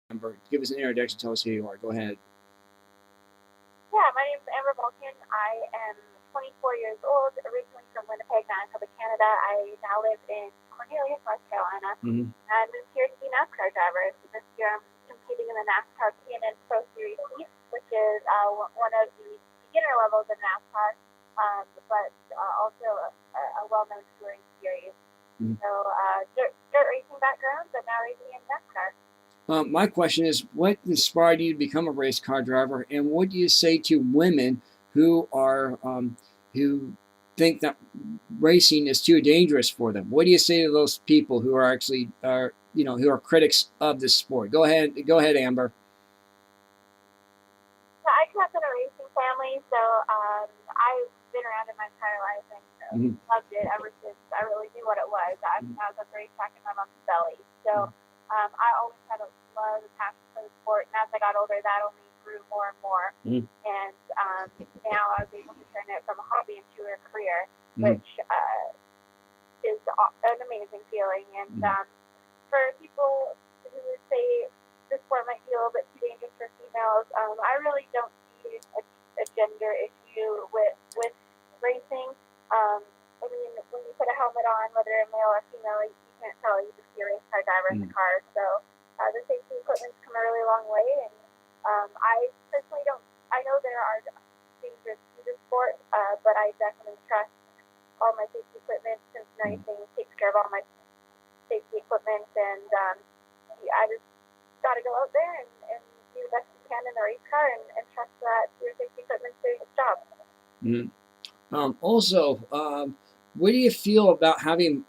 Amber, give us an introduction. Tell us who you are. Go ahead. Yeah, my name's Balcaen. I am 24 years old, originally from Winnipeg, Manitoba, Canada. I now live in Cornelius, North Carolina. Mm-hmm. I moved here to be a Nascar driver. This year I'm competing in the Nascar P&N Pro Series East, which is one of the beginner levels of NASCAR, but also a well-known touring series. Mm-hmm. So dirt racing background, but now racing in NASCAR. My question is, what inspired you to become a race car driver, and what do you say to women who are who think that racing is too dangerous for them? What do you say to those people who are actually who are critics of this sport? Go ahead, Amber. So I grew up in a racing family, so I've been around it my entire life and loved it ever since I really knew what it was. I was at the racetrack in my mom's belly, so. I always had a love and passion for the sport, and as I got older, that only grew more and more. And now I was able to turn it from a hobby into a career, which is an amazing feeling. And for people who would say the sport might be a little bit too dangerous for females, I really don't see a gender issue with racing. I mean, when you put a helmet on, whether a male or female, you can't tell. You just see a race car driver in the car. So the safety equipment's come a really long way. And I personally don't. I know there are dangers to the sport, but I definitely trust all my safety equipment since Racing takes care of all my safety equipment. And I just got to go out there and do the best you can in the race car and trust that your safety equipment's doing its job. Also, what do you feel about having,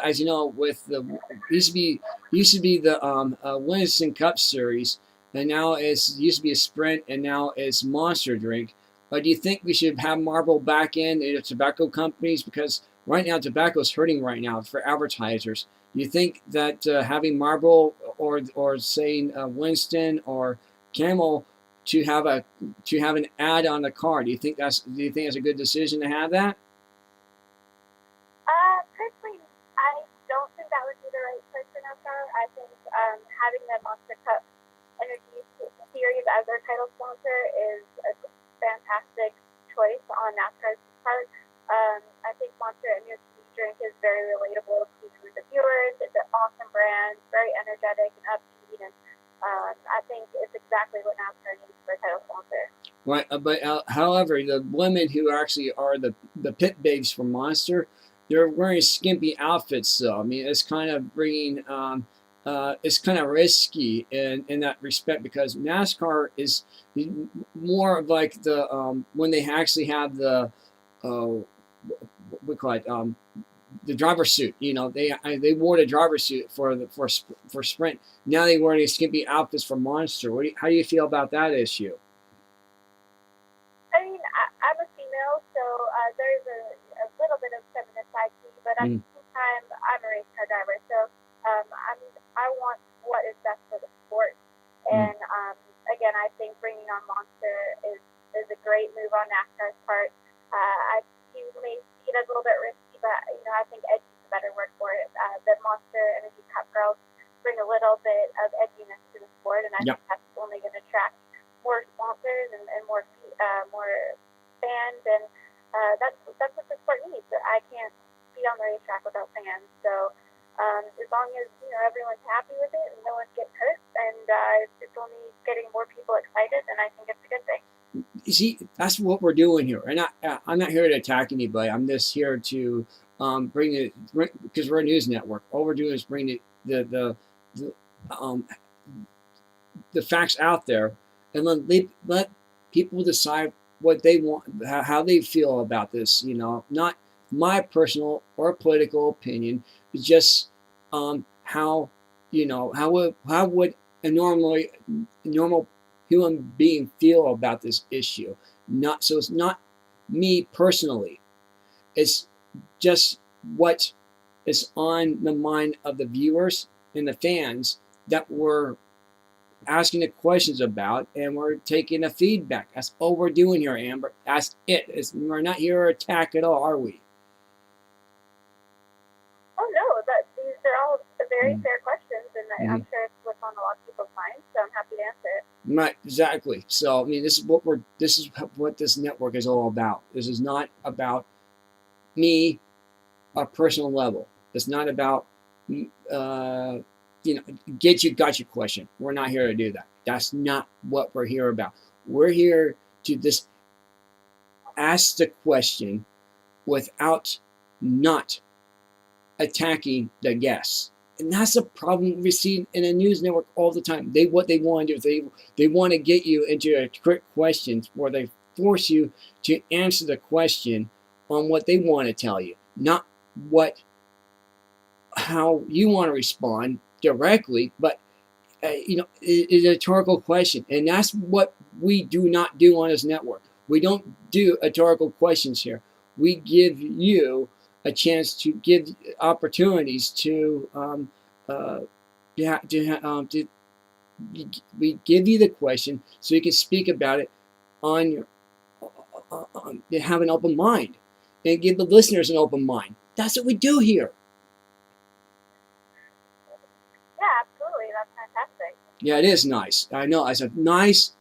as you know, with the used to be the Winston Cup Series, and now used to be a Sprint, and now it's Monster Drink. Do you think we should have Marlboro back in the tobacco companies, because right now tobacco is hurting right now for advertisers? Do you think that having Marlboro or saying Winston or Camel to have an ad on the car, do you think that's a good decision to have that? Personally, I don't think that would be the right choice for NASCAR. I think having the Monster Cup Energy Series as their title sponsor is a fantastic choice on NASCAR's part. I think Monster Energy drink is very relatable to the viewers. It's an awesome brand, very energetic and upbeat, and I think it's exactly what NASCAR needs for a title sponsor. Right, but however, the women who actually are the pit babes for Monster, they're wearing skimpy outfits. So I mean, it's kind of bringing, it's kind of risky in that respect, because NASCAR is more of like the when they actually have the what we call it, the driver suit. You know, they wore the driver suit for Sprint. Now they wear these skimpy outfits for Monster. How do you feel about that issue? I mean, I'm a female, so there's a little bit of feminist side to me, but at the same time, I'm a race car driver, so I want what is best for the sport. And again, I think bringing on Monster is a great move on NASCAR's part. You may see it as a little bit risky, but I think edgy is a better word for it. The Monster Energy Cup girls bring a little bit of edginess to the sport, and I think that's only going to attract more sponsors and more fans, and that's what the sport needs. I can't be on the racetrack without fans. So as long as everyone's happy with it and no one gets hurt, and it's only getting more people excited, then I think it's a good thing. You see, that's what we're doing here. And I'm not here to attack anybody. I'm just here to bring it, because we're a news network. All we're doing is bring the facts out there, and let people decide what they want, how they feel about this. Not my personal or political opinion. It's just how would a normal human being feel about this issue. So it's not me personally. It's just what is on the mind of the viewers and the fans that we're asking the questions about, and we're taking the feedback. That's all we're doing here, Amber. That's it. We're not here to attack at all, are we? Oh no, these are all very fair questions, and I'm sure it's what's on a lot lot of people's minds, so I'm happy to answer it. Right, exactly. So I mean, this is what this network is all about. This is not about me, a personal level. It's not about get you got your question. We're not here to do that. That's not what we're here about. We're here to just ask the question without not attacking the guests. And that's a problem we see in a news network all the time. What they want to do is they want to get you into a trick questions where they force you to answer the question on what they want to tell you, not how you want to respond directly, but it's a rhetorical question. And that's what we do not do on this network. We don't do rhetorical questions here. We give you a chance to give opportunities to we give you the question so you can speak about it on your have an open mind and give the listeners an open mind. That's what we do here. Yeah, absolutely. That's fantastic. Yeah, it is nice. I know. It's a nice.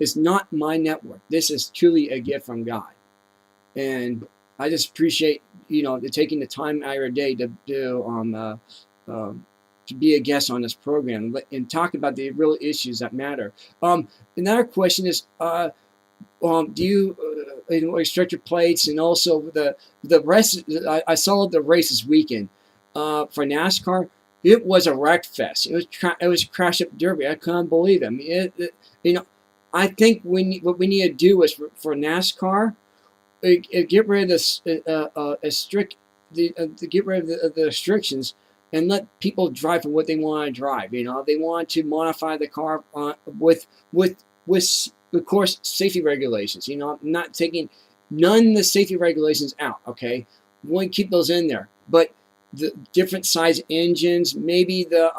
It's not my network. This is truly a gift from God, and I just appreciate taking the time out of your day to be a guest on this program and talk about the real issues that matter. Another question is, do you restrict your plates, and also the rest? I saw the race this weekend for NASCAR. It was a wreck fest. It was crash up derby. I couldn't believe it. I mean, I think what we need to do is for NASCAR, get rid of this get rid of the restrictions and let people drive for what they want to drive. They want to modify the car with of course safety regulations. Not taking none of the safety regulations out. Okay, we want to keep those in there, but the different size engines, maybe the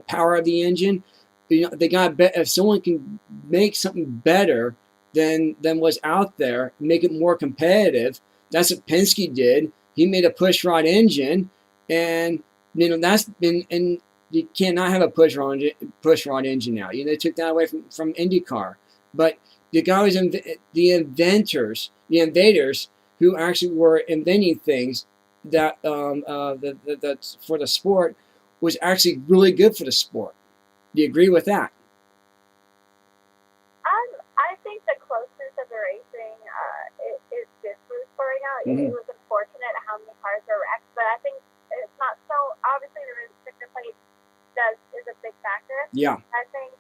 power of the engine. They got if someone can make something better than what's out there, make it more competitive. That's what Penske did. He made a pushrod engine, and that's been, and you cannot have a pushrod engine now. They took that away from IndyCar. But the guys, the inventors, the invaders who actually were inventing things that that's for the sport was actually really good for the sport. Do you agree with that? I think the closeness of the racing is good for the sport right now. Mm-hmm. It was unfortunate how many cars were wrecked, but I think it's not so. Obviously, the restrictor plate is a big factor. Yeah. I think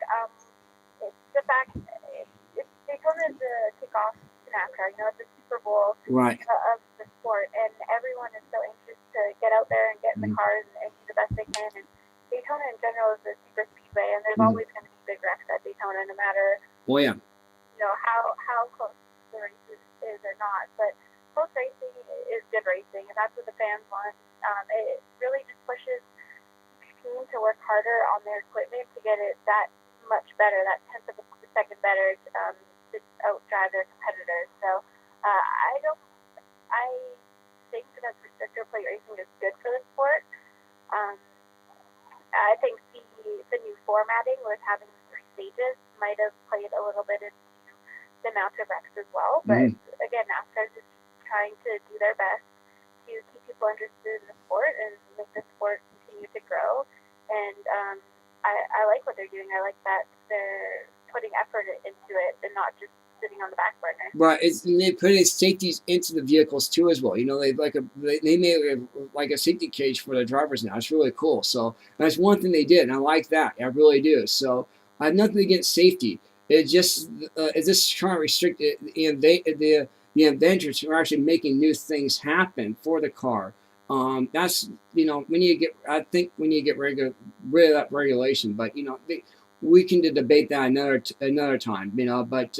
it's the fact Daytona is the kickoff to NASCAR. It's the Super Bowl right. Of the sport, and everyone is so anxious to get out there and get in the cars and do the best they can. And Daytona in general is a super speedway, and there's always going to be big wrecks at Daytona, no matter how close the race is or not. But close racing is good racing, and that's what the fans want. It really just pushes each team to work harder on their equipment to get it that much better, that tenth of a second better to outdrive their competitors. So I think that restrictor plate racing is good for the sport. I think the new formatting with having 3 stages might have played a little bit into the amount of wrecks as well. But again, NASCAR is just trying to do their best to keep people interested in the sport and make the sport continue to grow. And I like what they're doing. I like that they're putting effort into it and not just sitting on the back burner. Right. And they put safeties into the vehicles too as well. They made like a safety cage for the drivers now. It's really cool. So that's one thing they did, and I like that. I really do. So I have nothing against safety. It's just trying to restrict the inventors who are actually making new things happen for the car. That's we need to get. I think we need to get rid of that regulation. But we can debate that another time. But